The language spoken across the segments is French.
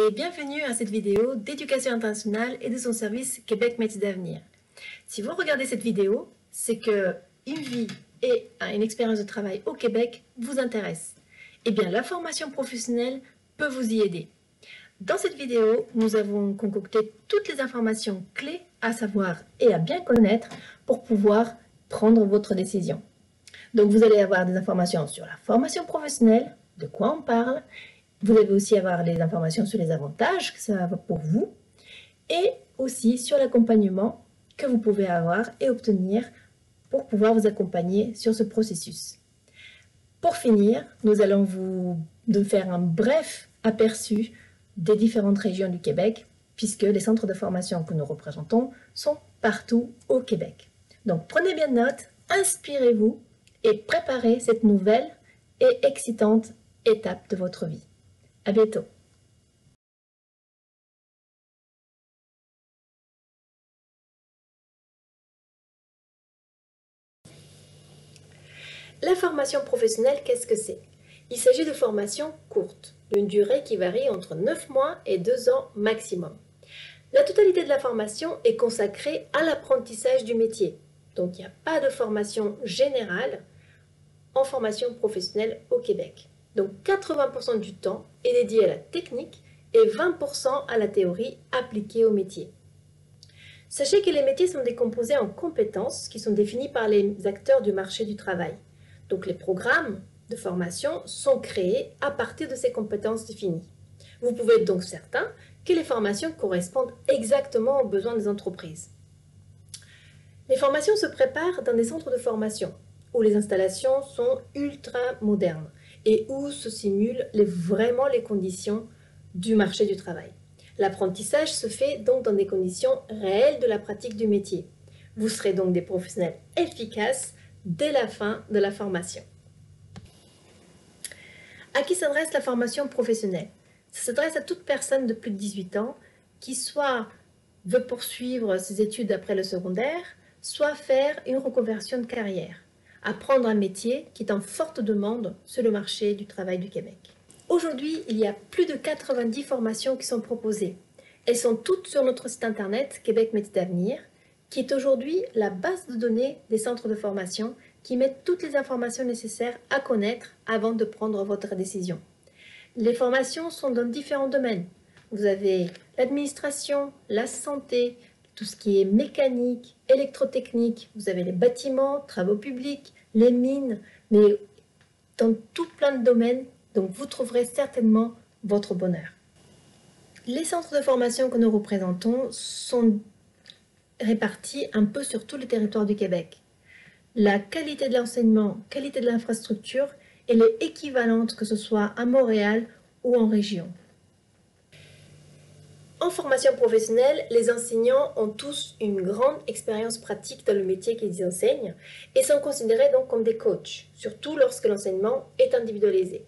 et bienvenue à cette vidéo d'éducation internationale et de son service Québec Métiers d'Avenir. Si vous regardez cette vidéo, c'est que une vie et une expérience de travail au Québec vous intéresse. Eh bien, la formation professionnelle peut vous y aider. Dans cette vidéo, nous avons concocté toutes les informations clés à savoir et à bien connaître pour pouvoir prendre votre décision. Donc, vous allez avoir des informations sur la formation professionnelle, de quoi on parle. Vous allez aussi avoir des informations sur les avantages que ça va pour vous et aussi sur l'accompagnement que vous pouvez avoir et obtenir pour pouvoir vous accompagner sur ce processus. Pour finir, nous allons vous faire un bref aperçu des différentes régions du Québec, puisque les centres de formation que nous représentons sont partout au Québec. Donc prenez bien note, inspirez-vous et préparez cette nouvelle et excitante étape de votre vie. À bientôt. La formation professionnelle, qu'est-ce que c'est? Il s'agit de formations courtes, d'une durée qui varie entre 9 mois et 2 ans maximum. La totalité de la formation est consacrée à l'apprentissage du métier. Donc il n'y a pas de formation générale en formation professionnelle au Québec. Donc 80% du temps est dédié à la technique et 20% à la théorie appliquée au métier. Sachez que les métiers sont décomposés en compétences qui sont définies par les acteurs du marché du travail. Donc les programmes de formation sont créés à partir de ces compétences définies. Vous pouvez être donc certain que les formations correspondent exactement aux besoins des entreprises. Les formations se préparent dans des centres de formation où les installations sont ultra modernes et où se simulent vraiment les conditions du marché du travail. L'apprentissage se fait donc dans des conditions réelles de la pratique du métier. Vous serez donc des professionnels efficaces dès la fin de la formation. À qui s'adresse la formation professionnelle? Ça s'adresse à toute personne de plus de 18 ans qui soit veut poursuivre ses études après le secondaire, soit faire une reconversion de carrière, apprendre un métier qui est en forte demande sur le marché du travail du Québec. Aujourd'hui, il y a plus de 90 formations qui sont proposées. Elles sont toutes sur notre site internet Québec Métiers d'Avenir, qui est aujourd'hui la base de données des centres de formation qui mettent toutes les informations nécessaires à connaître avant de prendre votre décision. Les formations sont dans différents domaines. Vous avez l'administration, la santé, tout ce qui est mécanique, électrotechnique, vous avez les bâtiments, travaux publics, les mines, mais dans tout plein de domaines, donc vous trouverez certainement votre bonheur. Les centres de formation que nous représentons sont répartis un peu sur tout le territoire du Québec. La qualité de l'enseignement, qualité de l'infrastructure, elle est équivalente que ce soit à Montréal ou en région. En formation professionnelle, les enseignants ont tous une grande expérience pratique dans le métier qu'ils enseignent et sont considérés donc comme des coachs, surtout lorsque l'enseignement est individualisé.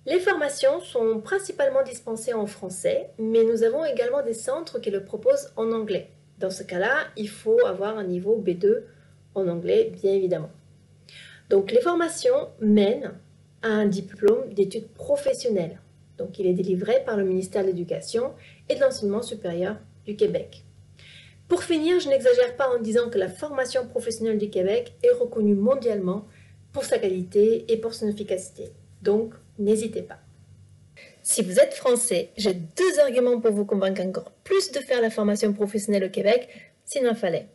Les formations sont principalement dispensées en français, mais nous avons également des centres qui le proposent en anglais. Dans ce cas-là, il faut avoir un niveau B2 en anglais, bien évidemment. Donc, les formations mènent à un diplôme d'études professionnelles. Donc, il est délivré par le ministère de l'Éducation et de l'Enseignement supérieur du Québec. Pour finir, je n'exagère pas en disant que la formation professionnelle du Québec est reconnue mondialement pour sa qualité et pour son efficacité. Donc, n'hésitez pas. Si vous êtes français, j'ai 2 arguments pour vous convaincre encore plus de faire la formation professionnelle au Québec s'il en fallait.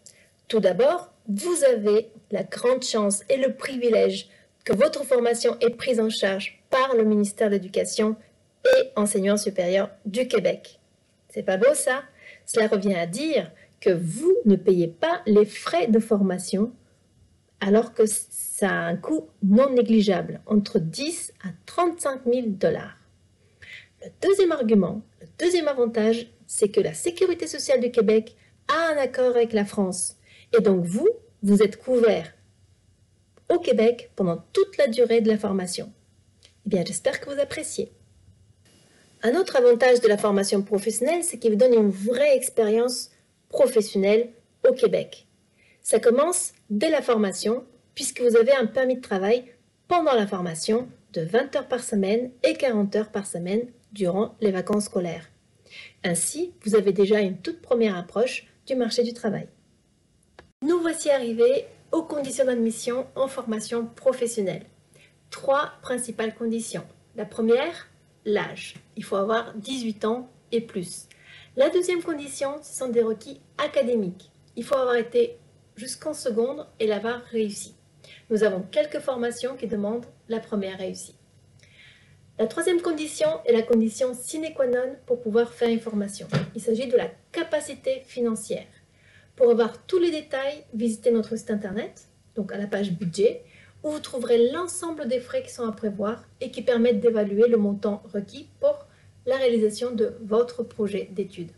Tout d'abord, vous avez la grande chance et le privilège que votre formation est prise en charge par le ministère de l'Éducation et Enseignement supérieur du Québec. C'est pas beau ça? Cela revient à dire que vous ne payez pas les frais de formation alors que ça a un coût non négligeable, entre 10 à 35 000 $. Le deuxième argument, le deuxième avantage, c'est que la Sécurité sociale du Québec a un accord avec la France. Et donc vous êtes couvert au Québec pendant toute la durée de la formation. Eh bien, j'espère que vous appréciez. Un autre avantage de la formation professionnelle, c'est qu'il vous donne une vraie expérience professionnelle au Québec. Ça commence dès la formation, puisque vous avez un permis de travail pendant la formation de 20 heures par semaine et 40 heures par semaine durant les vacances scolaires. Ainsi, vous avez déjà une toute première approche du marché du travail. Nous voici arrivés aux conditions d'admission en formation professionnelle. 3 principales conditions. La première, l'âge. Il faut avoir 18 ans et plus. La deuxième condition, ce sont des requis académiques. Il faut avoir été jusqu'en seconde et l'avoir réussi. Nous avons quelques formations qui demandent la première réussie. La troisième condition est la condition sine qua non pour pouvoir faire une formation. Il s'agit de la capacité financière. Pour avoir tous les détails, visitez notre site internet, donc à la page budget, où vous trouverez l'ensemble des frais qui sont à prévoir et qui permettent d'évaluer le montant requis pour la réalisation de votre projet d'études.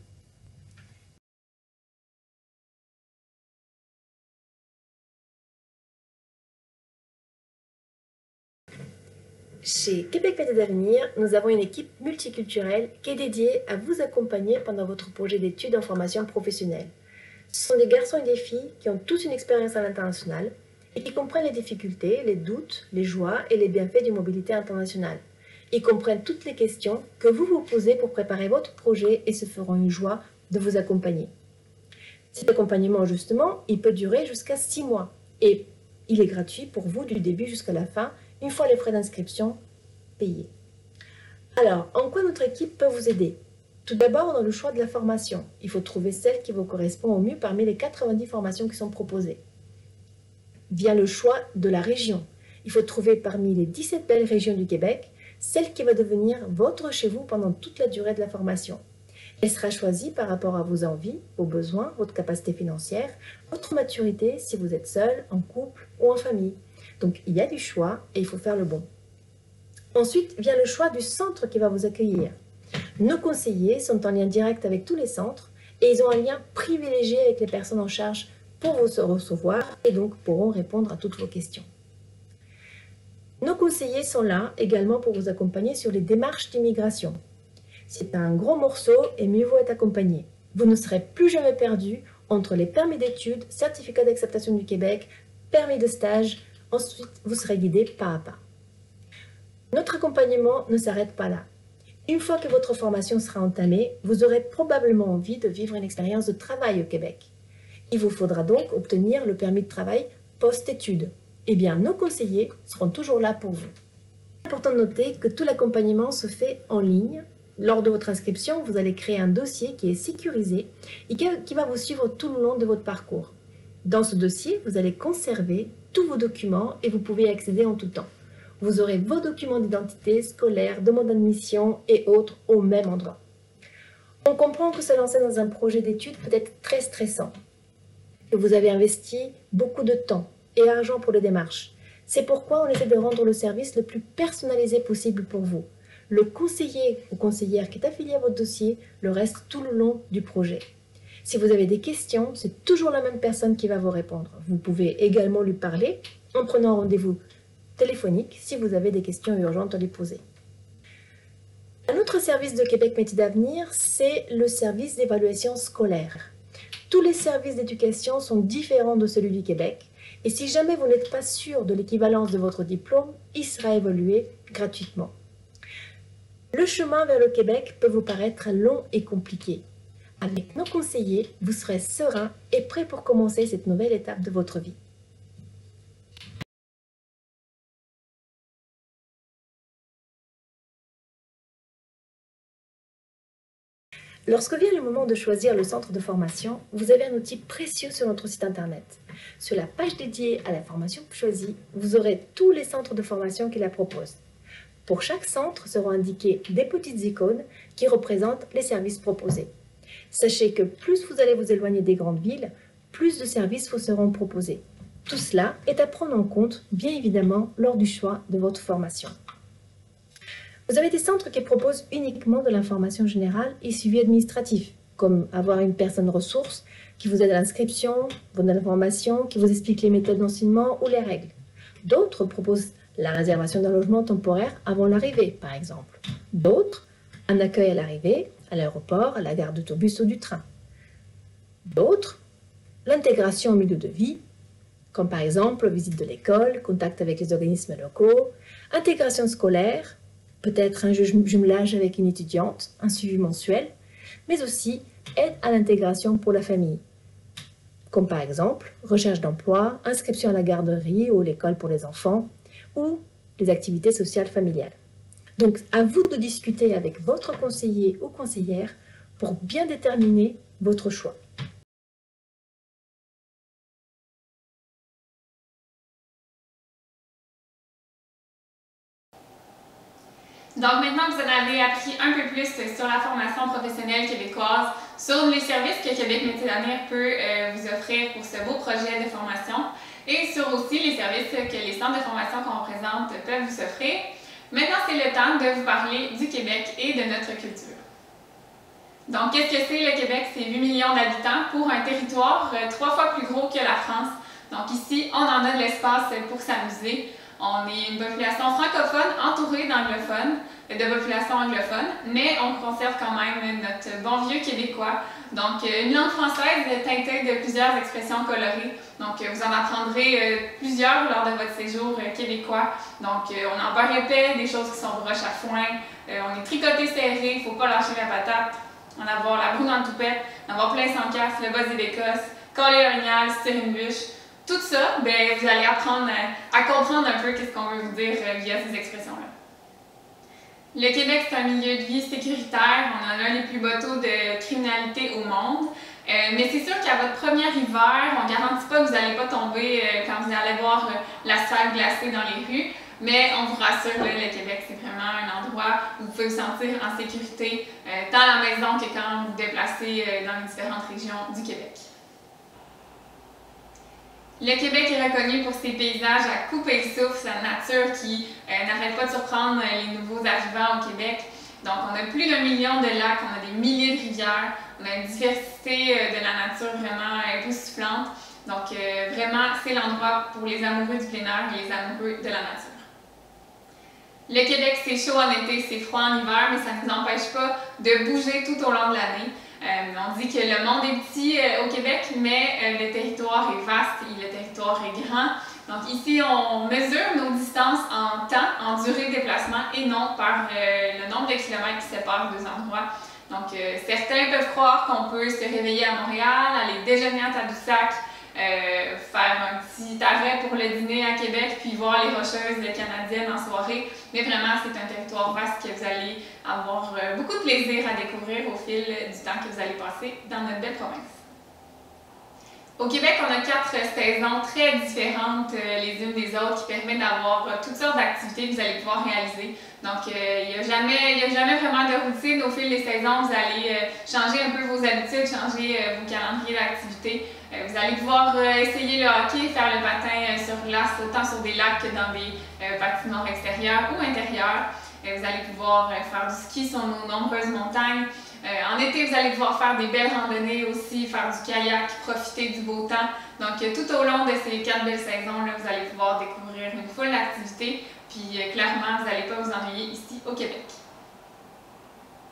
Chez Québec Métiers d'Avenir, nous avons une équipe multiculturelle qui est dédiée à vous accompagner pendant votre projet d'études en formation professionnelle. Ce sont des garçons et des filles qui ont toute une expérience à l'international et qui comprennent les difficultés, les doutes, les joies et les bienfaits d'une mobilité internationale. Ils comprennent toutes les questions que vous vous posez pour préparer votre projet et se feront une joie de vous accompagner. Cet accompagnement, justement, il peut durer jusqu'à 6 mois et il est gratuit pour vous du début jusqu'à la fin, une fois les frais d'inscription payés. Alors, en quoi notre équipe peut vous aider? Tout d'abord, dans le choix de la formation. Il faut trouver celle qui vous correspond au mieux parmi les 90 formations qui sont proposées. Vient le choix de la région. Il faut trouver parmi les 17 belles régions du Québec, celle qui va devenir votre chez vous pendant toute la durée de la formation. Elle sera choisie par rapport à vos envies, vos besoins, votre capacité financière, votre maturité si vous êtes seul, en couple ou en famille. Donc, il y a du choix et il faut faire le bon. Ensuite, vient le choix du centre qui va vous accueillir. Nos conseillers sont en lien direct avec tous les centres et ils ont un lien privilégié avec les personnes en charge pour vous recevoir et donc pourront répondre à toutes vos questions. Nos conseillers sont là également pour vous accompagner sur les démarches d'immigration. C'est un gros morceau et mieux vaut être accompagné. Vous ne serez plus jamais perdu entre les permis d'études, certificat d'acceptation du Québec, permis de stage. Ensuite, vous serez guidé pas à pas. Notre accompagnement ne s'arrête pas là. Une fois que votre formation sera entamée, vous aurez probablement envie de vivre une expérience de travail au Québec. Il vous faudra donc obtenir le permis de travail post-études. Eh bien, nos conseillers seront toujours là pour vous. Il est important de noter que tout l'accompagnement se fait en ligne. Lors de votre inscription, vous allez créer un dossier qui est sécurisé et qui va vous suivre tout le long de votre parcours. Dans ce dossier, vous allez conserver tous vos documents et vous pouvez y accéder en tout temps. Vous aurez vos documents d'identité, scolaire, demande d'admission et autres au même endroit. On comprend que se lancer dans un projet d'études peut être très stressant, que vous avez investi beaucoup de temps et argent pour les démarches. C'est pourquoi on essaie de rendre le service le plus personnalisé possible pour vous. Le conseiller ou conseillère qui est affilié à votre dossier le reste tout le long du projet. Si vous avez des questions, c'est toujours la même personne qui va vous répondre. Vous pouvez également lui parler en prenant un rendez-vous téléphonique si vous avez des questions urgentes à lui poser. Un autre service de Québec Métiers d'Avenir, c'est le service d'évaluation scolaire. Tous les services d'éducation sont différents de celui du Québec et si jamais vous n'êtes pas sûr de l'équivalence de votre diplôme, il sera évalué gratuitement. Le chemin vers le Québec peut vous paraître long et compliqué. Avec nos conseillers, vous serez serein et prêt pour commencer cette nouvelle étape de votre vie. Lorsque vient le moment de choisir le centre de formation, vous avez un outil précieux sur notre site internet. Sur la page dédiée à la formation choisie, vous aurez tous les centres de formation qui la proposent. Pour chaque centre seront indiquées des petites icônes qui représentent les services proposés. Sachez que plus vous allez vous éloigner des grandes villes, plus de services vous seront proposés. Tout cela est à prendre en compte, bien évidemment, lors du choix de votre formation. Vous avez des centres qui proposent uniquement de l'information générale et suivi administratif, comme avoir une personne ressource qui vous aide à l'inscription, vos informations, qui vous explique les méthodes d'enseignement ou les règles. D'autres proposent la réservation d'un logement temporaire avant l'arrivée, par exemple. D'autres, un accueil à l'arrivée, à l'aéroport, à la gare d'autobus ou du train. D'autres, l'intégration au milieu de vie, comme par exemple visite de l'école, contact avec les organismes locaux, intégration scolaire, peut-être un jumelage avec une étudiante, un suivi mensuel, mais aussi aide à l'intégration pour la famille, comme par exemple recherche d'emploi, inscription à la garderie ou l'école pour les enfants, ou les activités sociales familiales. Donc, à vous de discuter avec votre conseiller ou conseillère pour bien déterminer votre choix. Donc maintenant que vous en avez appris un peu plus sur la formation professionnelle québécoise, sur les services que Québec Métiers d'avenir peut vous offrir pour ce beau projet de formation et sur aussi les services que les centres de formation qu'on représente peuvent vous offrir, maintenant c'est le temps de vous parler du Québec et de notre culture. Donc qu'est-ce que c'est le Québec? C'est 8 millions d'habitants pour un territoire 3 fois plus gros que la France. Donc ici, on en a de l'espace pour s'amuser. On est une population francophone entourée d'anglophones, de population anglophone, mais on conserve quand même notre bon vieux québécois. Donc une langue française teintée de plusieurs expressions colorées. Donc vous en apprendrez plusieurs lors de votre séjour québécois. Donc on en parle épais, des choses qui sont broches à foin, on est tricoté serré, il ne faut pas lâcher la patate, en avoir la broue dans le toupette, en avoir plein sans casse, le bas d'Écosse, coller l'orignal, se tirer une bûche. Tout ça, ben, vous allez apprendre à comprendre un peu ce qu'on veut vous dire via ces expressions-là. Le Québec, c'est un milieu de vie sécuritaire. On a l'un des plus bas taux de criminalité au monde. Mais c'est sûr qu'à votre premier hiver, on ne garantit pas que vous n'allez pas tomber quand vous allez voir l'asphalte glacé dans les rues. Mais on vous rassure, là, le Québec, c'est vraiment un endroit où vous pouvez vous sentir en sécurité, tant à la maison que quand vous vous déplacez dans les différentes régions du Québec. Le Québec est reconnu pour ses paysages à couper le souffle, sa nature qui n'arrête pas de surprendre les nouveaux arrivants au Québec. Donc on a plus d'1 million de lacs, on a des milliers de rivières, on a une diversité de la nature vraiment époustouflante. Donc vraiment, c'est l'endroit pour les amoureux du plein air et les amoureux de la nature. Le Québec, c'est chaud en été, c'est froid en hiver, mais ça ne nous empêche pas de bouger tout au long de l'année. On dit que le monde est petit au Québec, mais le territoire est vaste et le territoire est grand. Donc ici, on mesure nos distances en temps, en durée de déplacement et non par le nombre de kilomètres qui séparent deux endroits. Donc certains peuvent croire qu'on peut se réveiller à Montréal, aller déjeuner à Tadoussac, faire un petit arrêt pour le dîner à Québec, puis voir les Rocheuses canadiennes en soirée. Mais vraiment, c'est un territoire vaste que vous allez avoir beaucoup de plaisir à découvrir au fil du temps que vous allez passer dans notre belle province. Au Québec, on a 4 saisons très différentes les unes des autres qui permettent d'avoir toutes sortes d'activités que vous allez pouvoir réaliser. Donc, il n'y a jamais vraiment de routine. Au fil des saisons, vous allez changer un peu vos habitudes, changer vos calendriers d'activités. Vous allez pouvoir essayer le hockey, faire le patin sur glace, autant sur des lacs que dans des patinoires extérieures ou intérieures. Vous allez pouvoir faire du ski sur nos nombreuses montagnes. En été, vous allez pouvoir faire des belles randonnées aussi, faire du kayak, profiter du beau temps. Donc, tout au long de ces 4 belles saisons-là, vous allez pouvoir découvrir une foule d'activités. Puis, clairement, vous n'allez pas vous ennuyer ici au Québec.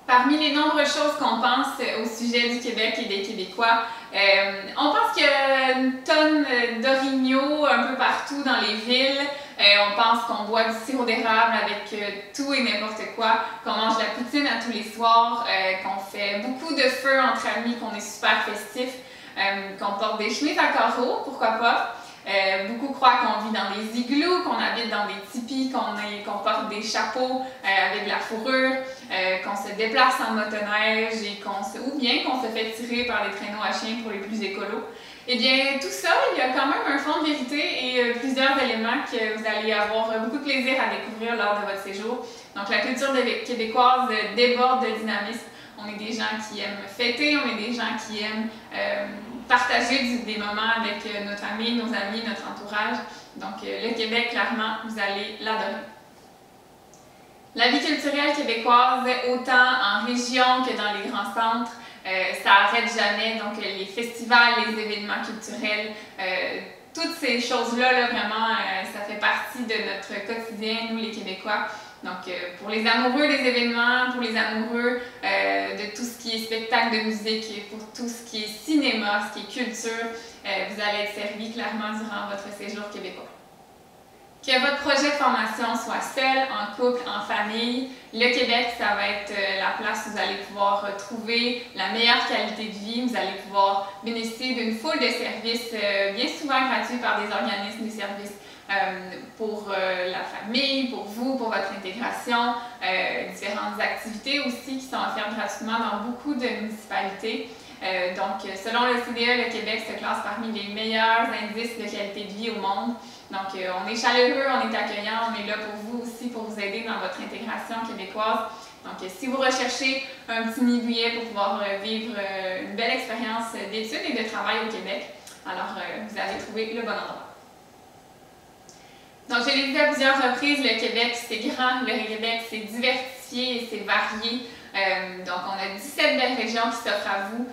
Parmi les nombreuses choses qu'on pense au sujet du Québec et des Québécois, on pense qu'il y a une tonne d'orignaux un peu partout dans les villes. On pense qu'on boit du sirop d'érable avec tout et n'importe quoi, qu'on mange la poutine à tous les soirs, qu'on fait beaucoup de feux entre amis, qu'on est super festif, qu'on porte des chemises à carreaux, pourquoi pas. Beaucoup croient qu'on vit dans des igloos, qu'on habite dans des tipis, qu'on porte des chapeaux avec de la fourrure, qu'on se déplace en motoneige et ou bien qu'on se fait tirer par les traîneaux à chiens pour les plus écolos. Eh bien, tout ça, il y a quand même un fond de vérité et plusieurs éléments que vous allez avoir beaucoup de plaisir à découvrir lors de votre séjour. Donc, la culture québécoise déborde de dynamisme. On est des gens qui aiment fêter, on est des gens qui aiment partager des moments avec notre famille, nos amis, notre entourage. Donc, le Québec, clairement, vous allez l'adorer. La vie culturelle québécoise, autant en région que dans les grands centres, ça n'arrête jamais. Donc, les festivals, les événements culturels, toutes ces choses-là, vraiment, ça fait partie de notre quotidien, nous les Québécois. Donc, pour les amoureux des événements, pour les amoureux de tout ce qui est spectacle de musique, et pour tout ce qui est cinéma, ce qui est culture, vous allez être servi clairement durant votre séjour québécois. Que votre projet de formation soit seul, en couple, en famille, le Québec, ça va être la place où vous allez pouvoir trouver la meilleure qualité de vie. Vous allez pouvoir bénéficier d'une foule de services bien souvent gratuits par des organismes de services pour la famille, pour vous, pour votre intégration, différentes activités aussi qui sont offertes gratuitement dans beaucoup de municipalités. Donc, selon le CDE, le Québec se classe parmi les meilleurs indices de qualité de vie au monde. Donc, on est chaleureux, on est accueillant, on est là pour vous aussi, pour vous aider dans votre intégration québécoise. Donc, si vous recherchez un petit nid douillet pour pouvoir vivre une belle expérience d'études et de travail au Québec, alors vous avez trouvé le bon endroit. Donc, je l'ai dit à plusieurs reprises, le Québec, c'est grand, le Québec, c'est diversifié et c'est varié. Donc, on a 17 belles régions qui s'offrent à vous,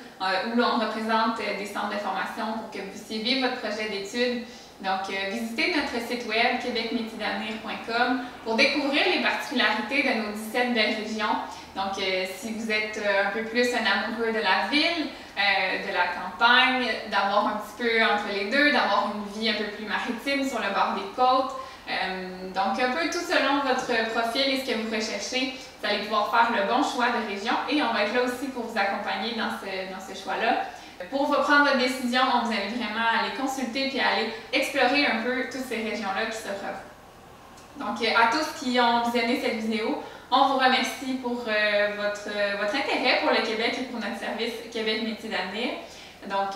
où l'on représente des centres de formation pour que vous puissiez vivre votre projet d'études. Donc, visitez notre site web québecmétiedavenir.com pour découvrir les particularités de nos 17 belles régions. Donc, si vous êtes un peu plus un amoureux de la ville, de la campagne, d'avoir un petit peu entre les deux, d'avoir une vie un peu plus maritime sur le bord des côtes, donc un peu tout selon votre profil et ce que vous recherchez, vous allez pouvoir faire le bon choix de région et on va être là aussi pour vous accompagner dans ce choix-là. Pour vous prendre votre décision, on vous invite vraiment à aller consulter puis à aller explorer un peu toutes ces régions-là qui s'offrent à vous. Donc, à tous qui ont visionné cette vidéo, on vous remercie pour votre intérêt pour le Québec et pour notre service Québec Métiers d'Avenir. Donc,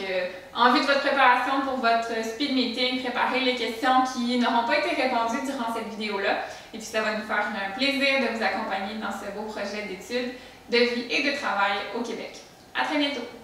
en vue de votre préparation pour votre speed meeting, préparez les questions qui n'auront pas été répondues durant cette vidéo-là. Et puis, ça va nous faire un plaisir de vous accompagner dans ce beau projet d'études, de vie et de travail au Québec. À très bientôt!